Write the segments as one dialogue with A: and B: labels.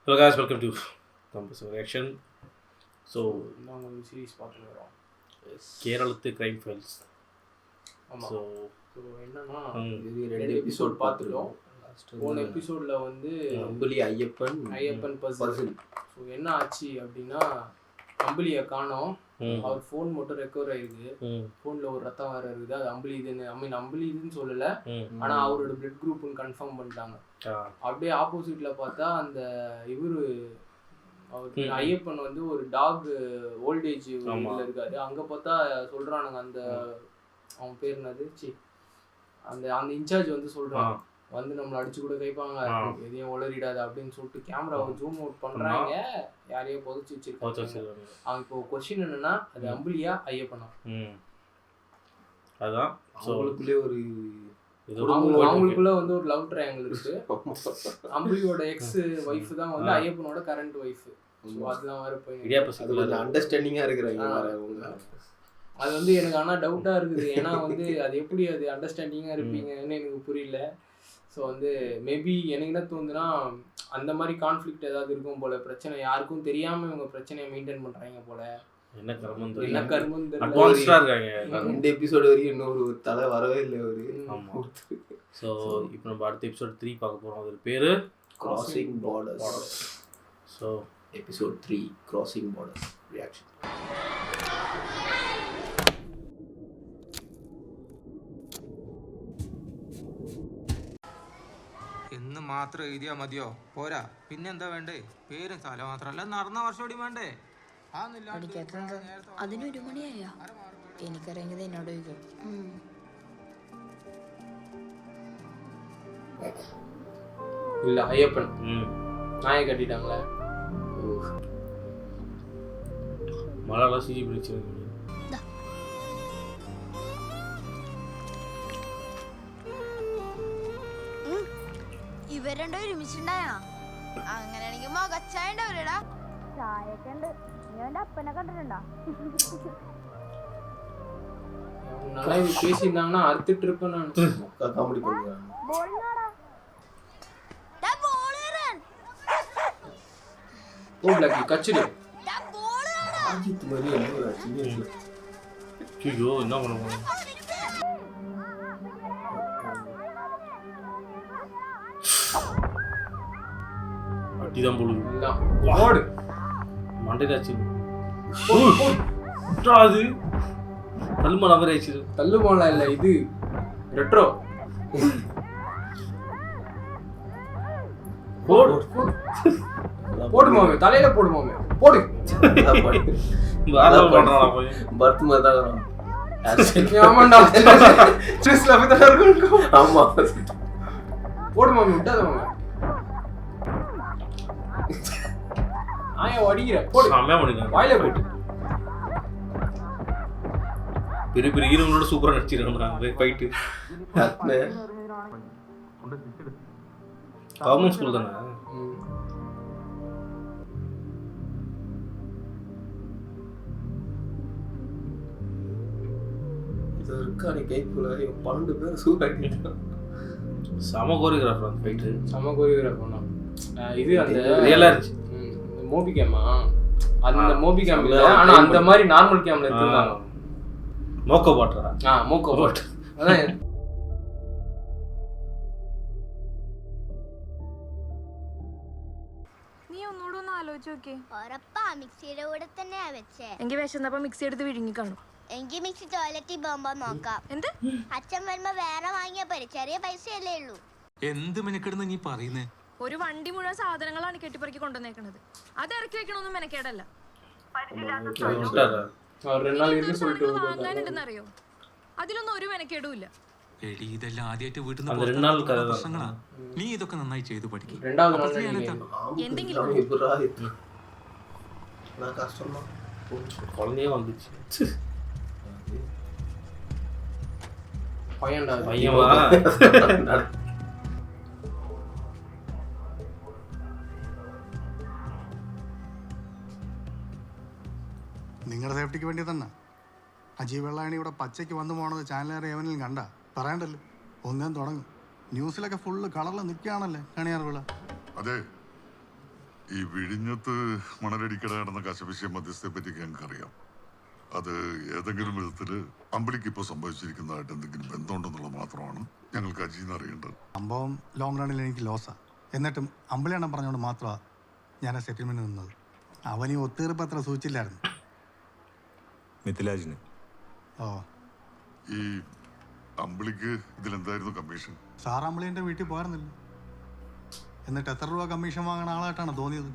A: Hello guys, welcome to Campus Reaction. So,
B: நாங்கள் ஒரு series பார்த்துட்டு வரோம்.
A: கேரளத்து கிரைம் ஃபைல்ஸ்.
B: ஆமாம்.
A: ஸோ
B: என்னன்னா
C: இது
B: 2 எபிசோட் பார்த்துட்டோம். போன எபிசோடில் வந்து
C: அம்புலி ஐயப்பன்
B: பசில். ஸோ என்ன ஆச்சு அப்படின்னா அம்புலியை காணோம். அவர் ஃபோன் மட்டும் ரெக்கவர் ஆயிருக்கு. ஃபோனில் ஒரு ரத்தம் வேறு இருக்குது. அது அம்புலி இதுன்னு சொல்லலை, ஆனால் அவரோட பிளட் குரூப்னு கன்ஃபார்ம் பண்ணிட்டாங்க. அப்படியே ஆப்போசிட்டில் பார்த்தா அந்த அவருக்கு ஐயப்பன் வந்து ஒரு டாக் ஓல்டேஜ் இதில் இருக்காரு. அங்கே பார்த்தா சொல்கிறானுங்க அந்த அவன் பேர் என்னது அந்த இன்சார்ஜ் வந்து சொல்கிறான் வந்து நம்மளை அடிச்சு கூட கைப்பாங்க, எதையும் உளறிடாது அப்படின்னு சொல்லிட்டு கேமராவை ஜூம் அவுட் பண்ணுறாங்க. யாரையோ புதைச்சி வச்சிருக்காங்க. அவங்க இப்போ கொஸ்டின் என்னன்னா அது அம்புலியா ஐயப்பனா?
A: அதான்
C: அவங்களுக்குள்ளே ஒரு
B: அவங்களுக்குள்ள வந்து ஒரு லவ் ட்ரையாங்கிள் இருக்கு. அம்புலியோட எக்ஸ் ஒய்ஃப் தான் வந்து ஐயப்பனோட கரண்ட் ஒய்ஃப். அதுதான் வர போய்
C: அண்டர்ஸ்டாண்டிங்கா இருக்கிறாங்க.
B: அது வந்து எனக்கு ஆனால் டவுட்டாக இருக்குது. ஏன்னா வந்து அது எப்படி அது அண்டர்ஸ்டாண்டிங்காக இருப்பீங்கன்னு எனக்கு புரியல. ஸோ வந்து மேபி எனக்கு என்ன தோணுதுன்னா அந்த மாதிரி கான்ஃப்ளிக்ட் ஏதாவது இருக்கும் போல. பிரச்சனை யாருக்கும் தெரியாமல் இவங்க பிரச்சனையை மெயின்டைன் பண்ணுறாங்க போல.
A: என்ன கர்மம்
B: அட்வான்ஸ்டாக
A: இருக்காங்க.
C: 2 எபிசோடு வரைக்கும் இன்னொரு தலை வரவே இல்லை அவரு.
A: ஆமாம். ஸோ இப்போ நம்ம அடுத்த எபிசோட் 3 பார்க்க போகிறோம். அது பேர்
C: crossing borders.
A: So
C: episode 3 crossing borders reaction.
D: എന്ന് മാത്രം എഴുതിയാൽ മതിയോ? പോരാ, പിന്നെന്താ വേണ്ടേ? പേരും സ്ഥലം മാത്രമല്ല, നടന്ന വർഷം വേണ്ടേ?
E: അതിനൊരു മണിയായ എനിക്കറിയെങ്കിൽ എന്നോട്
B: இல்லை ஐயப்பன் நாயை கட்டிட்டாங்களே.
A: மழைலாம் சிஜி பிடிச்சி
E: ഇവരണ്ടോ ഒരുമിച്ചുണ്ടായോ? അങ്ങനെയാണെങ്കിൽ മുഖച്ചായണ്ടവരടാ. ചായൊക്കെ ഉണ്ട്. നീ അവന്റെ അപ്പനെ കണ്ടിട്ടുണ്ടോ?
B: நல்லா இது பேசியிருந்தாங்கன்னா அறுத்துட்டு இருப்பேன் நான்.
C: காமெடி பண்ணுறாங்க.
B: ஓ பிளாக் கச்சிடு
C: அஜித் மாதிரி
A: ஐயோ என்ன பண்ண போறோம்? அடிதான் போடுது.
B: ஓடு
A: மண்டையாச்சு. அது தள்ளுமா நம்பர் ஆயிடுச்சு.
B: தள்ளு போல இல்லை, இது ரெட்ரோ.
A: போடு
B: போடுமாமே, தலையில போடுமாமே, போடு.
C: பர்த் மாதிரி தான்.
B: ஆமாண்டா ஸ்ட்ரெஸ்ல அப்படிதான் இருக்கும்.
C: ஆமா
B: போடுமாமே, விட்டாத மாமே. ஆயா வடிகிற போடு.
A: செமையா பண்ணுங்க.
B: வாயில போட்டு
A: பெரிய பெரிய ஹீரோங்களோட சூப்பரா நடிச்சிருக்காங்க ஃபைட்டு. கவர்மெண்ட் ஸ்கூல் தானே.
C: இது இருக்கானே கைக்குள்ள 12 பேர் சூப்பராக
A: சம கோரியோகிராஃபர் அந்த ஃபைட்டு.
B: சம கோரியோகிராஃப் பண்ணா. இது அந்த
A: ரியலா இருந்துச்சு.
B: மோபி கேமா அந்த மோபி கேம் இல்ல, ஆனா அந்த மாதிரி நார்மல் கேம்ல எடுத்துட்டாங்க.
A: மோக்கோ பாட்ரா.
B: மோக்கோ பாட். அதான்
E: നീ ഒന്നുകൂടെ ഒന്ന് ആലോചിച്ച് നോക്കേ.
F: ഉറപ്പാ മിക്സിയുടെ കൂടെ തന്നെയാ വെച്ചേ.
E: എനിക്ക് വിശന്നപ്പോ മിക്സി എടുത്ത് വിഴുങ്ങി കാണും.
F: എനിക്ക് മിക്സി ടോയ്ലറ്റിൽ പോകുമ്പോ നോക്കാം.
E: എന്ത്?
F: അച്ഛൻ വരുമ്പോ വേറെ വാങ്ങിയാ പോരെ, ചെറിയ പൈസയല്ലേ ഉള്ളൂ.
D: എന്ത് മെനക്കെടുന്ന നീ പറയുന്നേ?
E: ഒരു വണ്ടി മുഴുവൻ സാധനങ്ങളാണ് കെട്ടിപ്പറക്കി കൊണ്ടുവന്നേക്കണത്. അത് ഇറക്കി വെക്കണൊന്നും മെനക്കേടല്ല.
B: அவர் 2 நாள் இருந்து சொல்லிட்டு
E: വാങ്ങാനുണ്ടെന്ന് അറിയോ? അതിലൊന്നും ഒരു മെനക്കേടും ഇല്ല.
D: എടി, ഇതെല്ലാം ആദ്യമായിട്ട് വീട്ടിൽ
A: அந்த 2 நாள் கதை
D: പ്രശ്നങ്ങളാ. നീ ഇതൊക്കെ നന്നായി ചെയ്തു പഠിക്കും.
B: ரெண்டாவது நாள்
E: എന്തെങ്കിലും
C: கஷ்டமா
A: குழந்தையே வந்துச்சு.
B: பையன்டா
A: பையன்வா?
G: നിങ്ങളുടെ സേഫ്റ്റിക്ക് വേണ്ടി തന്നെ. അജീവ് വെള്ളായണി ഇവിടെ പച്ചയ്ക്ക് വന്നു പോണത് ചാനലേറെ എവനിലും കണ്ട പറയണ്ടല്ലോ. ഒന്നേം തുടങ്ങും. ന്യൂസിലൊക്കെ ഫുള്ള് കളറിൽ നിൽക്കുകയാണല്ലേ കണിയാർ വിള.
H: അതെ, ഈ വിഴിഞ്ഞത്ത് മണലടിക്കട നടന്ന കശപിശ മധ്യസ്ഥയെ പറ്റി ഞങ്ങൾക്കറിയാം. അത് ഏതെങ്കിലും വിധത്തിൽ അമ്പിളിക്ക് ഇപ്പോൾ സംഭവിച്ചിരിക്കുന്നതായിട്ട് എന്തെങ്കിലും ബന്ധമുണ്ടെന്നുള്ളത് മാത്രമാണ് ഞങ്ങൾക്ക് അജീന്ന് അറിയേണ്ടത്.
G: സംഭവം ലോങ് റണ്ണിൽ എനിക്ക് ലോസാണ്. എന്നിട്ടും അമ്പിളിയെണ്ണം പറഞ്ഞുകൊണ്ട് മാത്രമാണ് ഞാൻ ആ സെറ്റിൽമെൻറ്റ് നിന്നത്. അവൻ ഈ ഒത്തീർപ്പ് അത്ര സൂചിച്ചില്ലായിരുന്നു.
I: മിഥിലാജിന്
G: ഓ
H: ഈ അമ്പിളിക്ക് ഇതിലെന്തായിരുന്നു കമ്മീഷൻ?
G: സാർ അമ്പിളിൻ്റെ വീട്ടിൽ പോയിരുന്നില്ല. എന്നിട്ട് എത്ര രൂപ കമ്മീഷൻ വാങ്ങുന്ന ആളായിട്ടാണ് തോന്നിയത്?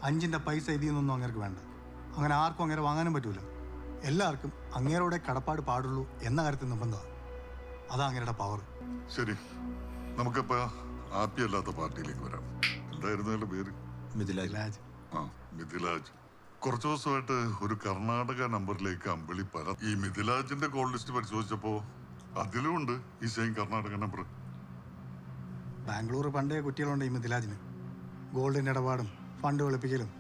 G: 5ൻ്റെ പൈസ ഇതിൽ നിന്നൊന്നും അങ്ങേർക്ക് വേണ്ട. അങ്ങനെ ആർക്കും അങ്ങേരെ വാങ്ങാനും പറ്റൂല. എല്ലാവർക്കും അങ്ങേരോടെ കടപ്പാട് പാടുള്ളൂ എന്ന കാര്യത്തിൽ നിർബന്ധമാണ്. അതാ അങ്ങേരുടെ പവർ.
H: ശരി, നമുക്കപ്പോൾ ആപ്പിയല്ലാത്ത പാർട്ടിയിലേക്ക് വരാം. എന്തായിരുന്നു അതിൻ്റെ പേര്?
I: മിഥിലാജ്.
H: ആ, മിഥിലാജ്. കുറച്ച് ദിവസമായിട്ട് ഒരു കർണാടക നമ്പറിലേക്ക് അമ്പിളി ഈ മിഥിലാജിന്റെ കോൾ ലിസ്റ്റ് പരിശോധിച്ചപ്പോൾ അതിലും ഉണ്ട് ഈ സെയിം കർണാടക നമ്പർ.
G: ബാംഗ്ലൂർ പണ്ടേ കുട്ടികളുണ്ട് ഈ മിഥിലാജിന്. ഗോൾഡിൻ്റെ ഇടപാടും ഫണ്ട് വെളുപ്പിക്കലും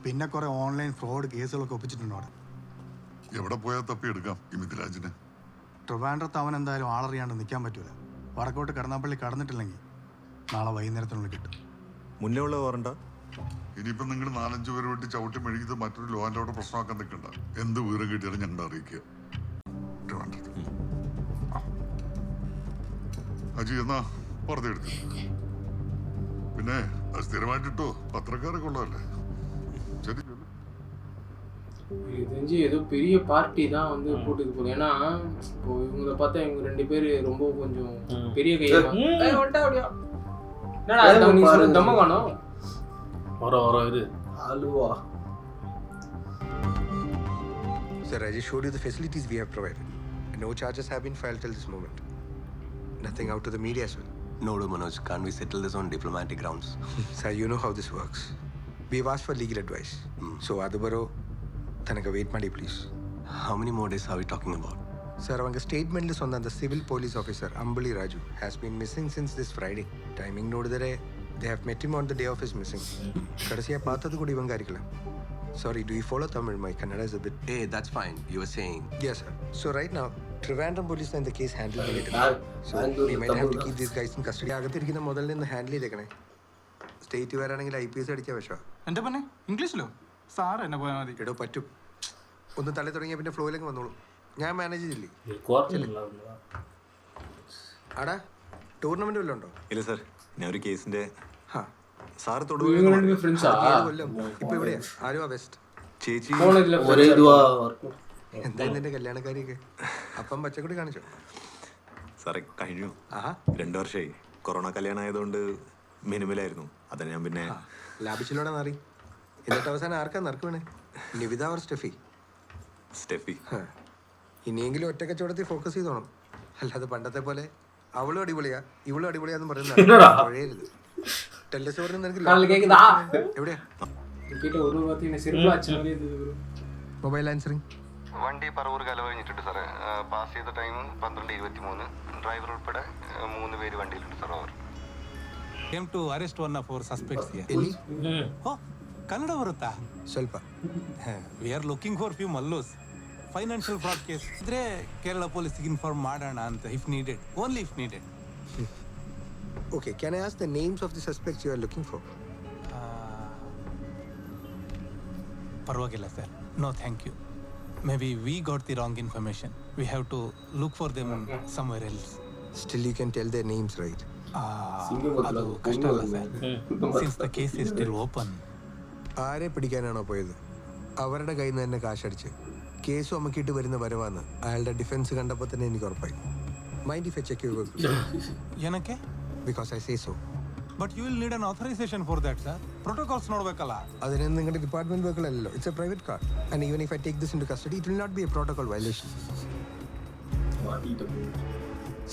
G: പിന്നെ കുറേ ഓൺലൈൻ ഫ്രോഡ് കേസുകളൊക്കെ ഒപ്പിച്ചിട്ടുണ്ട് അവിടെ.
H: എവിടെ പോയാൽ തപ്പിയെടുക്കാം ഈ മിഥിലാജിന്?
G: ട്രിവാൻഡ്രത്ത് അവൻ എന്തായാലും ആളറിയാണ്ട് നിൽക്കാൻ പറ്റൂല. വടക്കോട്ട് കടന്നാപ്പള്ളി കടന്നിട്ടില്ലെങ്കിൽ നാളെ വൈകുന്നേരത്തിനുള്ളിൽ കിട്ടും.
I: മുന്നേ ഉള്ള വാറണ്ട.
H: ഇനിയിപ്പം നിങ്ങൾ 4-5 പേര് വേണ്ടി ചവിട്ടി മെഴുകിയത് മറ്റൊരു ലോ ആൻഡ് ഓർഡർ പ്രശ്നമാക്കാൻ നിൽക്കണ്ട. എന്ത് വിവരം കിട്ടിയാലും ഞങ്ങളെ അറിയിക്കുക. അജി എന്നാ പുറത്തെ എടുത്തു. പിന്നെ അത് സ്ഥിരമായിട്ടിട്ടോ, പത്രക്കാരൊക്കെ ഉള്ളതല്ലേ. சரி
B: இது தெரிஞ்சு ஏதோ பெரிய பார்ட்டி தான் வந்து போட்டுக்கு போகுது. ஏன்னா இப்போ இவங்களை பார்த்தா இவங்க 2 பேர் ரொம்ப கொஞ்சம் பெரிய கையா வந்துட்டா அப்படியா? என்னடா நீ சொல்ற தம்ம காணோம்?
A: வர இது
C: Alva.
J: Sir, I just showed you the facilities we have provided. No charges have been filed till this moment. Nothing out to the media as well.
K: No, Manoj. Can't we settle this on diplomatic grounds?
J: Sir, you know how this works. We've asked for legal advice. So, Adubaro, Thanaka, wait, Madi, please.
K: How many more days are we talking about?
J: Sir, our statement is on the civil police officer, Ambali Raju, has been missing since this Friday. Timing note there, they have met him on the day of his missing. Kadasiya paathathu kudi ivangarikala. Sorry, do you follow Tamil? My Kannada is a bit...
K: Hey, that's fine. You were saying...
J: Yes, sir. So, right now, Trivandrum police and the case handled by later. So, we might have to keep these guys in custody. Agathirikkunna modalil ninnu handle cheyidekane. State വരാണെങ്കിൽ IPS അടിക്കാൻ വിഷ.
D: എൻ്റെ പിന്നെ ഇംഗ്ലീഷിലോ? Sir എന്നെ പോയാൽ മതി.
J: എടോ പറ്റും. ഒന്ന് തള്ളി തുടങ്ങിയ പിന്നെ ഫ്ലോയിലേക്ക് വന്നോളൂ. ഞാൻ മാനേജ് ചെയ്തില്ലേ? ആടാ ടൂർണമെന്റ് വല്ലതും ഉണ്ടോ?
I: ഇല്ല സാർ, ഞാൻ ഒരു കേസിന്റെ സാർ
B: ഇപ്പൊ
J: എവിടെയാ? ആലുവ വെസ്റ്റ്.
I: ചേച്ചി
J: എന്തായാലും നിന്റെ കല്യാണക്കാരിയൊക്കെ അപ്പം പച്ചക്കുടി കാണിച്ചോ?
I: സാറേ കഴിഞ്ഞു. 2 വർഷമായി. കൊറോണ കല്യാണം ആയതുകൊണ്ട് മിനിമലായിരുന്നു. അതെ ഞാൻ പിന്നെ
J: ലാഭിച്ചിലൂടെ മാറി. എന്നിട്ട് അവസാനം ആർക്കാ നറുക്കുവേണേ? നിവിത അവർ സ്റ്റെഫി?
I: സ്റ്റെഫി.
J: ഇനിയെങ്കിലും ഒറ്റ കച്ചവടത്തിൽ ഫോക്കസ് ചെയ്തോണം. അല്ലാതെ പണ്ടത്തെ പോലെ അവളും അടിപൊളിയാ ഇവളും അടിപൊളിയാന്ന് പറയുന്നത് ടെല്ലസ് പറഞ്ഞ എവിടെയാ മൊബൈൽ ആൻസറിങ്?
K: വണ്ടി പറവൂർ കല കഴിഞ്ഞിട്ടുണ്ട് സാറേ. പാസ് ചെയ്ത ടൈം 12:23. ഡ്രൈവർ ഉൾപ്പെടെ 3 പേര് വണ്ടിയിലുണ്ട് സാർ. അവർ
D: came to arrest one of our suspects here.
J: ಎಲ್ಲಿ?
D: Oh, ಕನ್ನಡ ಬರುತ್ತಾ?
J: ಸ್ವಲ್ಪ.
D: We are looking for few mallos. Financial fraud case ಇದ್ರೆ ಕೇರಳ ಪೊಲೀಸ್ಗೆ ಇನ್ಫಾರ್ಮ್ ಮಾಡೋಣ ಅಂತ, if needed, only if needed.
J: Okay, can I ask the names of the suspects you are looking for?
D: ಪರವಾಗಿಲ್ಲ sir, no thank you. Maybe we got the wrong information. We have to look for them somewhere else.
J: Still you can tell their names, right?
D: ಅದು ಕಷ್ಟ ಅಲ್ಲ sir, since the case is still open.
J: ആരെ പിടിക്കാനാണോ പോയത്? അവരുടെ കയ്യിൽ നിന്ന് തന്നെ കാശടിച്ച് case അമ്മക്കിട്ട് വരുന്ന വരവാന്ന് അയാളുടെ ഡിഫൻസ് കണ്ടപ്പോൾ തന്നെ എനിക്ക് ഉറപ്പായി. Mind if I check your
D: ಏನಕ್ಕೆ?
J: Because I say so.
D: But you will need an authorization for that, sir. Protocols ನೋಡಬೇಕಲ್ಲ.
J: അതിന് നിങ്ങളുടെ ഡിപ്പാർട്ട്മെന്റ് വെഹിക്കിളല്ലോ. It's a private car. And even if I take this into custody it will not be a protocol violation.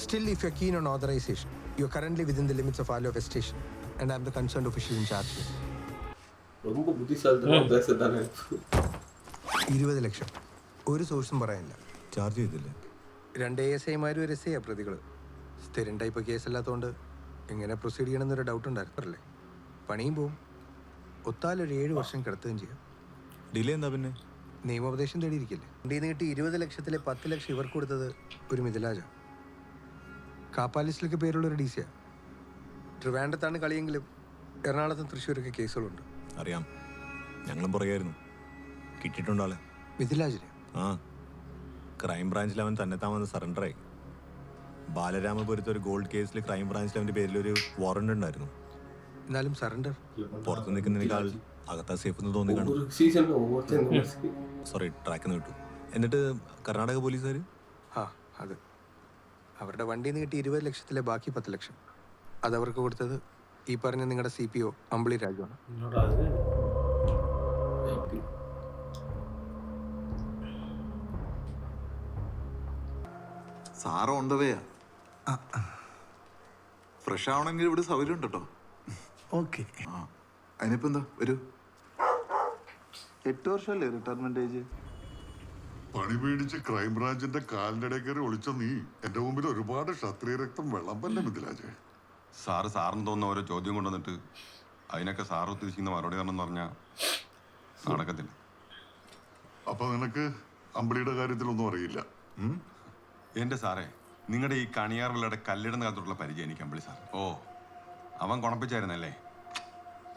J: Still, if you're keen on authorization, you're currently within the limits of Aloe West Station, and I'm the concerned official in charge here.
C: ரொம்ப புத்திசாலித்தனமா பேசதானே.
J: 20 ലക്ഷം ഒരു സോഴ്സും പറയാനില്ല.
I: Charge ചെയ്തില്ലേ?
J: 2 ASIമാരും ഒരു SI പ്രതികൾ. സ്ഥിരം type കേസല്ലാത്തതുകൊണ്ട് എങ്ങനെ പ്രൊസീഡ് ചെയ്യണമെന്നൊരു ഡൗട്ട് ഉണ്ടായിരുന്നല്ലേ. പണിയും പോവും, ഒത്താലൊരു 7 വർഷം കിടത്തുകയും ചെയ്യാം.
I: ഡിലേ എന്താ പിന്നെ?
J: നിയമോപദേശം തേടിയിരിക്കില്ലേ. ഇന്ത്യയിൽ നിന്ന് കിട്ടി 20 ലക്ഷത്തിലെ 10 ലക്ഷം ഇവർക്ക് കൊടുത്തത് ഒരു മിഥിലാജാണ്. കാപ്പാലിസ്റ്റിലൊക്കെ പേരുള്ളൊരു DC. ട്രിവാൻഡ്രത്താണ് കളിയെങ്കിലും എറണാകുളത്തും തൃശ്ശൂരൊക്കെ കേസുകളുണ്ട്.
I: അറിയാം, ഞങ്ങളും പുറകെയായിരുന്നു. കിട്ടിയിട്ടുണ്ടാളെ
J: മിഥിലാജിനെ?
I: ആ, ക്രൈം ബ്രാഞ്ചിൽ അവൻ തന്നെത്താൻ സറണ്ടറായി. ബാലരാമപുരത്ത് ഒരു ഗോൾഡ് കേസിൽ ക്രൈം ബ്രാഞ്ചിൽ അവൻ്റെ പേരിലൊരു വാറണ്ട് ഉണ്ടായിരുന്നു.
J: എന്നാലും സറണ്ടർ.
I: പുറത്ത് നിൽക്കുന്നതിനേക്കാൾ അകത്താ സേഫ് എന്ന് തോന്നി കാണും. സോറി, ട്രാക്കിൽ നിന്ന് വിട്ടു. എന്നിട്ട് കർണാടക പോലീസുകാർ?
J: ആ, അത് അവരുടെ വണ്ടിയിൽ നിന്ന് കിട്ടി 20 ലക്ഷത്തിലെ ബാക്കി 10 ലക്ഷം അതവർക്ക് കൊടുത്തത് ഈ പറഞ്ഞ നിങ്ങളുടെ CPO അമ്പിളി രാജുവാണ്.
L: സാറ് ഉണ്ടവയാ. ഫ്രഷ് ആവണമെങ്കിൽ ഇവിടെ സൗകര്യം ഉണ്ട് കേട്ടോ.
G: ഓക്കെ.
L: ആ, അതിനിപ്പോ എന്താ ഒരു 8 വർഷമല്ലേ റിട്ടയർമെന്റ് ഏജ്?
H: പണി പേടിച്ച് ക്രൈംബ്രാഞ്ചിന്റെ കാലിന്റെ ഇടയിൽ കയറി ഒളിച്ച നീ എന്റെ മുമ്പിൽ ഒരുപാട് ക്ഷത്രിയ രക്തം വിളമ്പല്ലേ മിഥിലാജ്.
M: സാറിന് തോന്നുന്ന ഓരോ ചോദ്യം കൊണ്ടുവന്നിട്ട് അതിനൊക്കെ സാറ് ഉദ്ദേശിക്കുന്ന മറുപടി തരണമെന്ന് പറഞ്ഞാൽ നടക്കത്തില്ല.
H: അപ്പൊ നിനക്ക് അമ്പിളിയുടെ കാര്യത്തിലൊന്നും അറിയില്ല?
M: എൻ്റെ സാറേ, നിങ്ങളുടെ ഈ കണിയാർവിളയുടെ കല്ലിടുന്ന കാലത്തോട്ടുള്ള പരിചയം എനിക്ക് അമ്പിളി സാർ. ഓ, അവൻ കുണപ്പിച്ചായിരുന്നല്ലേ?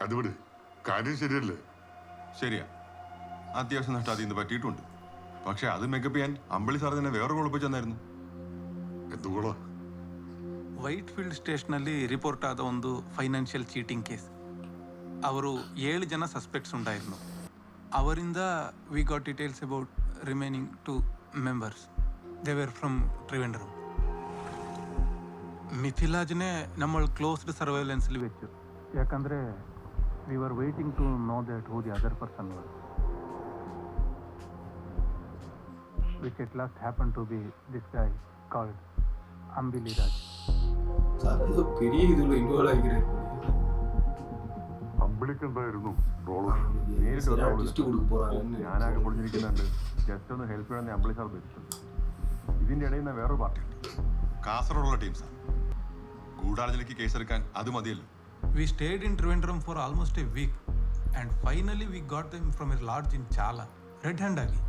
H: അതുവിട്, കാര്യം ശരിയല്ലേ?
M: ശരിയാ, അത്യാവശ്യം നഷ്ടം അതിൽ നിന്ന് പറ്റിയിട്ടുണ്ട്. പക്ഷെ അത് മേക്കപ്പ് ചെയ്യാൻ അമ്പിളി സാർ തന്നെ വേറെ കുഴപ്പിച്ചു തന്നായിരുന്നു.
H: എന്തുകൂടാ?
D: ವೈಟ್ ಫೀಲ್ಡ್ ಸ್ಟೇಷನಲ್ಲಿ ರಿಪೋರ್ಟ್ ಆದ ಒಂದು ಫೈನಾನ್ಷಿಯಲ್ ಚೀಟಿಂಗ್ ಕೇಸ್. ಅವರು 7 ಜನ ಸಸ್ಪೆಕ್ಟ್ಸ್ ഉണ്ടായിരുന്നു. ಅವರಿಂದ we got details about remaining 2 members. They were from Trivandrum. മിഥിലാജിനെ നമ്മൾ ക്ലോസ്ഡ് സർവൈലൻസിൽ വെച്ചു. ಯಾಕಂದರೆ we were waiting to know that who the other person was, which at last happened to be this guy called Ambili Raj.
C: பெரிய இதுல involve ஆகிக்கிறேன்.
M: അമ്പിളിക്ക് എന്തായിരുന്നു
C: list കൊടുக்க പോறாங்க.
M: ഞാനാകെ പൊളിഞ്ഞിരിക്കുന്നുണ്ട്. Just ഒന്ന് help ചെയ്യാൻ അമ്പിളി സാർ വെച്ചിട്ടുണ്ട്. ഇതിന്റെ ഇടയിൽ നിന്ന് വേറൊരു പാർട്ടി ഉണ്ട്, കാസർഗോഡുള്ള ടീം സാർ. ഗൂഢാലോചനയ്ക്ക് കേസെടുക്കാൻ അത് മതിയല്ലോ.
D: We stayed in Trivandrum for almost a week and finally we got them from a lodge in Chala, red hand agi.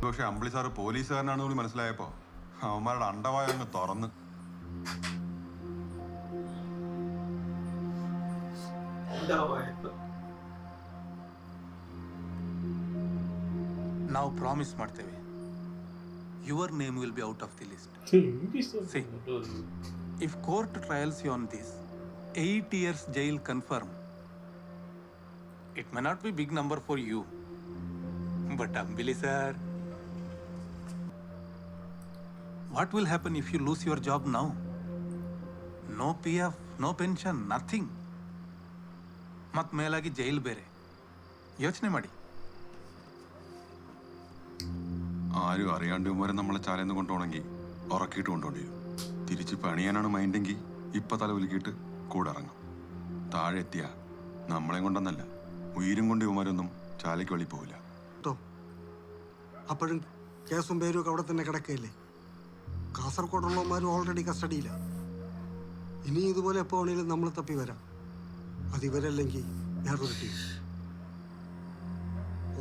M: പക്ഷെ അമ്പിളി സാറ് പോലീസുകാരനാണെന്ന് കൂടി മനസ്സിലായപ്പോ അവന്മാരുടെ അണ്ടവായ അങ്ങ് തുറന്ന്.
D: Now promise ಮಾಡ್ತೇವೆ, your name will be out of the list. See, if court trials you on this, 8 years jail confirm. It may not be big number for you, but Ambili sir, what will happen if you lose your job now? No PF, no pension, nothing. ಮತ್ ಮೇಲಾಗಿ jail ಬೇರೆ. ಯೋಚನೆ ಮಾಡಿ.
M: ആരും അറിയാണ്ട് ഇവരെ നമ്മളെ ചാലന്ന് കൊണ്ടുപോകണമെങ്കിൽ ഉറക്കിയിട്ട് കൊണ്ടുപോകേണ്ടി വരും. തിരിച്ച് പണിയാനാണ് മൈൻഡെങ്കിൽ ഇപ്പം തല ഉലുക്കിയിട്ട് കൂടെ ഇറങ്ങും. താഴെ എത്തിയാ നമ്മളെയും കൊണ്ടൊന്നല്ല, ഉയരും കൊണ്ട് ഇവന്മാരൊന്നും ചാലയ്ക്ക് വെളി പോവില്ല.
G: അപ്പോഴും കേസും പേരും ഒക്കെ അവിടെ തന്നെ കിടക്കുകയല്ലേ. കാസർഗോഡുള്ളവന്മാരും ഓൾറെഡി കസ്റ്റഡിയിലാണ്. ഇനി ഇതുപോലെ എപ്പോൾ വേണമെങ്കിലും നമ്മൾ തപ്പി വരാം. അതിവരല്ലെങ്കിൽ വേറൊരു ടീം.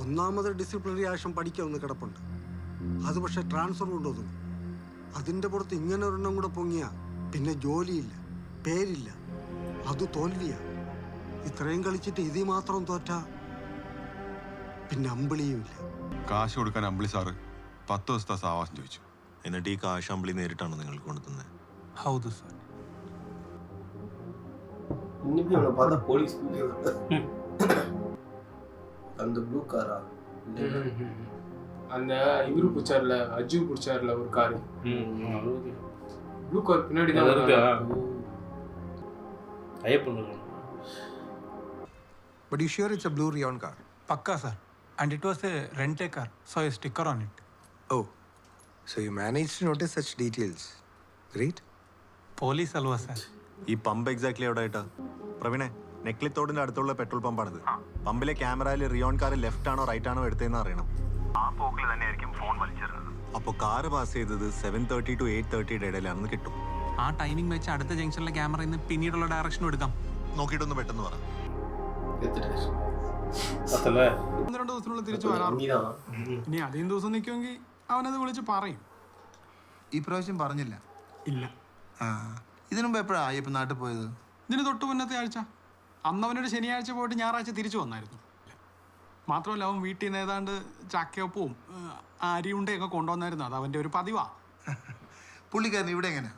G: ഒന്നാമത് ഡിസിപ്ലിനറി ആക്ഷൻ പഠിക്കാൻ ഒന്ന് കിടപ്പുണ്ട്. അത് പക്ഷെ ട്രാൻസ്ഫർ കൊണ്ടുവന്നു. അതിൻ്റെ പുറത്ത് ഇങ്ങനെ ഒരെണ്ണം കൂടെ പൊങ്ങിയ പിന്നെ ജോലിയില്ല, പേരില്ല, അത് തോൽവിയാ. ഇത്രയും കളിച്ചിട്ട് ഇതിൽ മാത്രം തോറ്റ പിന്നെ അമ്പിളിയും ഇല്ല.
M: കാശ് കൊടുക്കാൻ അമ്പിളി സാറ് 10 ദിവസത്തെ സാവാസം ചോദിച്ചു.
I: എന്നിട്ട് ഈ കാശ് അമ്പിളി നേരിട്ടാണ് നിങ്ങൾക്ക് കൊണ്ടുതന്നത്?
D: ಹೌದು ಸರ್.
C: இன்னைக்கு அவனை பார்த்தா போலீஸ் அந்த ப்ளூ காரா?
B: அந்த இவரு பிடிச்சார்ல, அஜு பிடிச்சார்ல ஒரு காரு, ப்ளூ கார் பின்னாடி தான்
A: இருக்கா? Ayyappan.
J: But you sure it's a blue Rion car?
D: Pakka sir. And it was a rent-a car, so a sticker on it.
J: Oh, so you managed to notice such details. Great.
D: Police halwa sir.
I: ഈ pump exactly എവിടെ ആയിട്ടാ? പ്രവീണെ, നെക്ലിത്തോടിന്റെ അടുത്തുള്ള petrol പമ്പാണിത്. പമ്പിലെ ക്യാമറയിൽ റിയോൺ car left ആണോ right ആണോ എടുത്തതെന്ന് അറിയണം.
M: ആ പോക്കിൽ തന്നെയായിരിക്കും ഫോൺ വലിച്ചെറിഞ്ഞത്.
I: അപ്പോൾ കാറ് പാസ് ചെയ്തത് 7:30 to 8:30 ഇടയിലാണെന്ന് കിട്ടും.
D: ആ ടൈമിംഗ് വെച്ച് അടുത്ത ജംഗ്ഷനിലെ ക്യാമറയിൽ നിന്ന് പിന്നീടുള്ള ഡയറക്ഷനും എടുക്കാം.
I: നോക്കിയിട്ടൊന്ന് പെട്ടെന്ന് പറ.
G: 1-2 ദിവസത്തിനുള്ളിൽ തിരിച്ചു വരാറുണ്ട്. ഇനി അധികം ദിവസം നിൽക്കുമെങ്കിൽ അവനത് വിളിച്ച് പറയും.
L: ഈ പ്രാവശ്യം പറഞ്ഞില്ല.
G: ഇല്ല.
L: ഇതിനു മുമ്പ് എപ്പോഴാണ് അയ്യപ്പൻ നാട്ടിൽ പോയത്?
G: ഇതിന് തൊട്ട് മുന്നത്തെ ആഴ്ച.
N: അന്നവനൊരു ശനിയാഴ്ച പോയിട്ട് ഞായറാഴ്ച തിരിച്ചു വന്നായിരുന്നു. മാത്രമല്ല അവൻ വീട്ടിൽ നിന്ന് ഏതാണ്ട് ചക്കയൊപ്പവും അരിയുണ്ടയൊക്കെ കൊണ്ടുവന്നായിരുന്നു. അത് അവൻ്റെ ഒരു പതിവാ.
L: പുള്ളിക്കാരൻ ഇവിടെ എങ്ങനെയാ?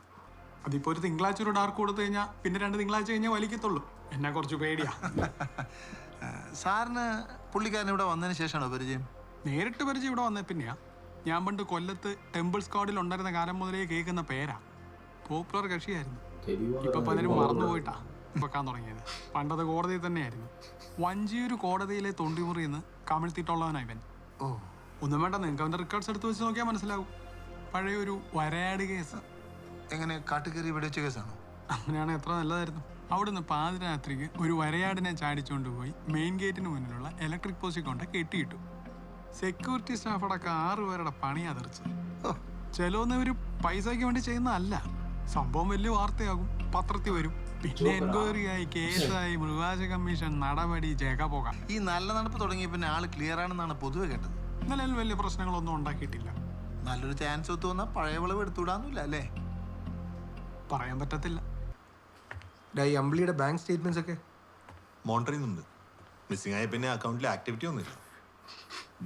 N: അതിപ്പോൾ ഒരു തിങ്കളാഴ്ച ഒരു ഡാർക്ക് കൊടുത്തു കഴിഞ്ഞാൽ പിന്നെ 2 തിങ്കളാഴ്ച കഴിഞ്ഞാൽ വലിക്കത്തുള്ളൂ. എന്നെ കുറച്ച് പേടിയാ.
L: സാറിന് പുള്ളിക്കാരൻ ഇവിടെ വന്നതിന് ശേഷമാണോ പരിചയം?
N: നേരിട്ട് പരിചയം ഇവിടെ വന്നേ പിന്നെയാ. ഞാൻ പണ്ട് കൊല്ലത്ത് ടെമ്പിൾ സ്ക്വാഡിൽ ഉണ്ടായിരുന്ന കാലം മുതലേ കേൾക്കുന്ന പേരാ. പോപ്പുലർ കക്ഷിയായിരുന്നു. ഇപ്പൊ പലരും മറന്നുപോയിട്ടാ വെക്കാൻ തുടങ്ങിയത്. പണ്ടത് കോടതിയിൽ തന്നെയായിരുന്നു. വഞ്ചിയൂർ കോടതിയിലെ തൊണ്ടിമുറിന്ന് കമിഴ്ത്തിട്ടുള്ളവനാ ഇവൻ.
L: ഓ,
N: ഒന്നും വേണ്ട, നിങ്ങൾക്ക് അവന്റെ റെക്കോർഡ്സ് എടുത്ത് വെച്ച് നോക്കിയാൽ മനസ്സിലാവും. പഴയ ഒരു വരയാട് കേസ്.
L: എങ്ങനെ കാട്ടുകയറി വെടിവെച്ച കേസാണോ?
N: അങ്ങനെയാണ് എത്ര നല്ലതായിരുന്നു. അവിടുന്ന് പാതിരാത്രിക്ക് ഒരു വരയാടിനെ ചാടിച്ചുകൊണ്ട് പോയി മെയിൻ ഗേറ്റിന് മുന്നിലുള്ള ഇലക്ട്രിക് പോസ്റ്റിൽ കൊണ്ട് കെട്ടിയിട്ടു. സെക്യൂരിറ്റി സ്റ്റാഫ് അടക്കം 6 പേരുടെ പണിയാ തെറിച്ചത്. ചിലവൊന്നും ഒരു പൈസയ്ക്ക് വേണ്ടി ചെയ്യുന്നതല്ല. സംഭവം വലിയ വാർത്തയാകും, പത്രത്തിൽ വരും. പിന്നെ എൻക്വയറി ആയി, കേസായി, മൃഗാശ കമ്മീഷൻ, നടപടി, പോകാം.
L: ഈ നല്ല നടപ്പ് തുടങ്ങിയ പിന്നെ ആള് ക്ലിയർ ആണെന്നാണ് പൊതുവെ കേട്ടത്.
N: നിലവിൽ വലിയ പ്രശ്നങ്ങളൊന്നും ഉണ്ടാക്കിയിട്ടില്ല.
L: നല്ലൊരു ചാൻസ് ഒത്തു വന്നാൽ പഴയ വിളവ് എടുത്തുവിടാന്നില്ല അല്ലേ?
N: പറയാൻ പറ്റത്തില്ല.
J: ഈ അമ്പിളിയുടെ ബാങ്ക് സ്റ്റേറ്റ്മെന്റ്സ് ഒക്കെ
I: മോണിറ്ററിയുന്നുണ്ട്. മിസ്സിംഗ് ആയ പിന്നെ അക്കൗണ്ടിൽ ആക്ടിവിറ്റി ഒന്നുമില്ല.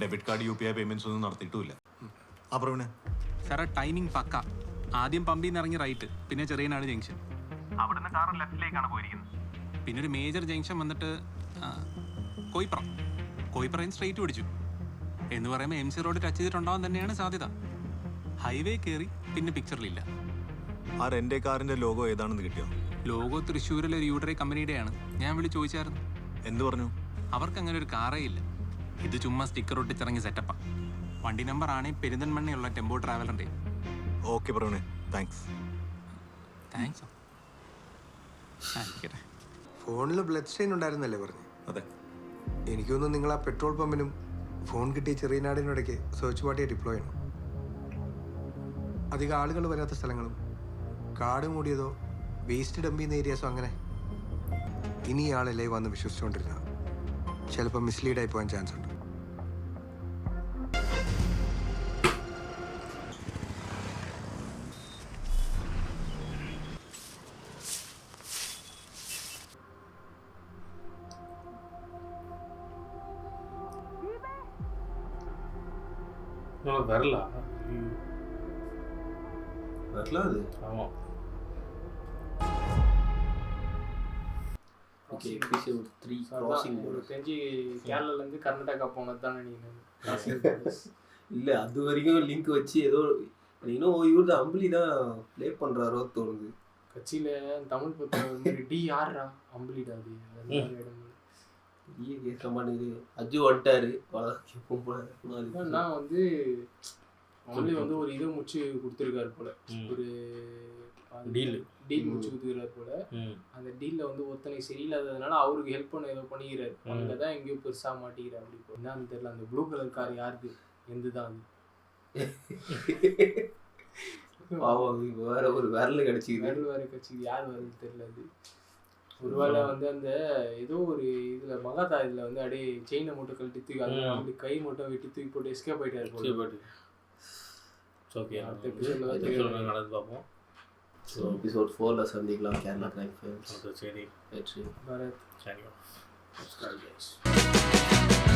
I: ഡെബിറ്റ് കാർഡ് UPI പേയ്മെന്റ്സ് ഒന്നും നടത്തിയിട്ടുമില്ല. ആ പ്രവീണ
O: സാറേ, ടൈമിംഗ് പക്ക. ആദ്യം പമ്പിൽ നിന്ന് ഇറങ്ങി റൈറ്റ്, പിന്നെ ചെറിയനാട് ജംഗ്ഷൻ, അവിടുന്ന് കാർ ലെഫ്റ്റിലേക്കാണ് പോയിരിക്കുന്നത്. പിന്നെ ഒരു മേജർ ജംഗ്ഷൻ വന്നിട്ട് കോയിപ്പറയും സ്ട്രെയിറ്റ് പിടിച്ചു എന്ന് പറയുമ്പോൾ MC റോഡ് ടച്ച് ചെയ്തിട്ടുണ്ടാവാൻ തന്നെയാണ് സാധ്യത. ഹൈവേ കയറി പിന്നെ പിക്ചറിലില്ല.
I: ആ റെന്റെ കാറിന്റെ ലോഗോ ഏതാണെന്ന് കിട്ടിയോ?
O: ലോഗോ തൃശ്ശൂരിലെ ഒരു യൂട്ടറി കമ്പനിയുടെയാണ്. ഞാൻ വിളിച്ച് ചോദിച്ചായിരുന്നു.
I: എന്ത് പറഞ്ഞു?
O: അവർക്ക് അങ്ങനെ ഒരു കാറേ ഇല്ല. ഇത് ചുമ്മാ സ്റ്റിക്കർ ഒട്ടിച്ചിറങ്ങി സെറ്റപ്പാ. വണ്ടി നമ്പർ ആണെങ്കിൽ പെരിന്തൽമണ്ണയുള്ള ടെമ്പോ ട്രാവലറിന്റെ.
I: Okay Praveena, thanks.
O: താങ്ക്സ്.
J: ഫോണിൽ ബ്ലഡ് സ്റ്റെയിൻ ഉണ്ടായിരുന്നല്ലേ പറഞ്ഞു?
I: അതെ.
J: എനിക്കൊന്നും നിങ്ങൾ ആ പെട്രോൾ പമ്പിനും ഫോൺ കിട്ടിയ ചെറിയനാടിനിടയ്ക്ക് സെർച്ച് പാർട്ടിയെ ഡിപ്ലോയ് ചെയ്യണം. അധികം ആളുകൾ വരാത്ത സ്ഥലങ്ങളും കാട് മൂടിയതോ വേസ്റ്റ് ഡംപ് ചെയ്യുന്ന ഏരിയാസോ അങ്ങനെ. ഇനി ആളല്ലേ വന്ന് വിശ്വസിച്ചുകൊണ്ടിരുന്ന ചിലപ്പോൾ മിസ്ലീഡായി പോകാൻ ചാൻസ് ഉണ്ട്.
A: வரல
C: அது
A: ஆமா.
C: ஓகே, எபிசோட் 3 கிராசிங்
B: ஒரு தெரிஞ்சு கேரளால இருந்து கர்நாடகா போனது தானே நீங்க?
C: இல்ல, அது வரைக்கும் லிங்க் வச்சு ஏதோ இன்னும் இவரு அம்பளி தான் ப்ளே பண்றாரோ தோணுது.
B: கட்சியில தமிழ் பத்திரம் டி ஆர்ரா அம்பளிடா அது.
C: பெரிய கேட்க மாட்டேங்குது. அஜு வந்துட்டாரு, நான்
B: வந்து அம்பளி வந்து ஒரு இதை முடிச்சு கொடுத்துருக்காரு போல. ஒரு டீல் முடிச்சு கொடுத்துருக்காரு போல. அந்த டீல்ல வந்து ஒருத்தனை சரியில்லாததுனால அவருக்கு ஹெல்ப் பண்ண ஏதோ பண்ணிக்கிறாரு. அங்கதான் எங்கேயோ பெருசா மாட்டிக்கிறாரு. அப்படி இப்போ என்னன்னு தெரியல. அந்த ப்ளூ கலர் கார் யாருக்கு? எந்துதான் அது?
C: வேற ஒரு விரல் கிடைச்சிது.
B: வேற கிடைச்சிது. யார் வருது தெரியல. அது ஒருவேளை வந்து அந்த ஏதோ ஒரு இதுல மகாதா இதுல வந்து அப்படியே செயினை மட்டும் கழட்டி தூக்கி அது அப்படி கை மட்டும் வெட்டி தூக்கி போட்டு எஸ்கேப் ஆயிட்டாரு போல.
A: ஓகே, அடுத்த எபிசோட்ல நடந்து பார்ப்போம்.
C: ஸோ எபிசோட் 4ல சந்திக்கலாம். Kerala crime files.
A: சரி,
C: வெற்றி
B: பரத்
A: சரி.
C: சப்ஸ்கிரைப்.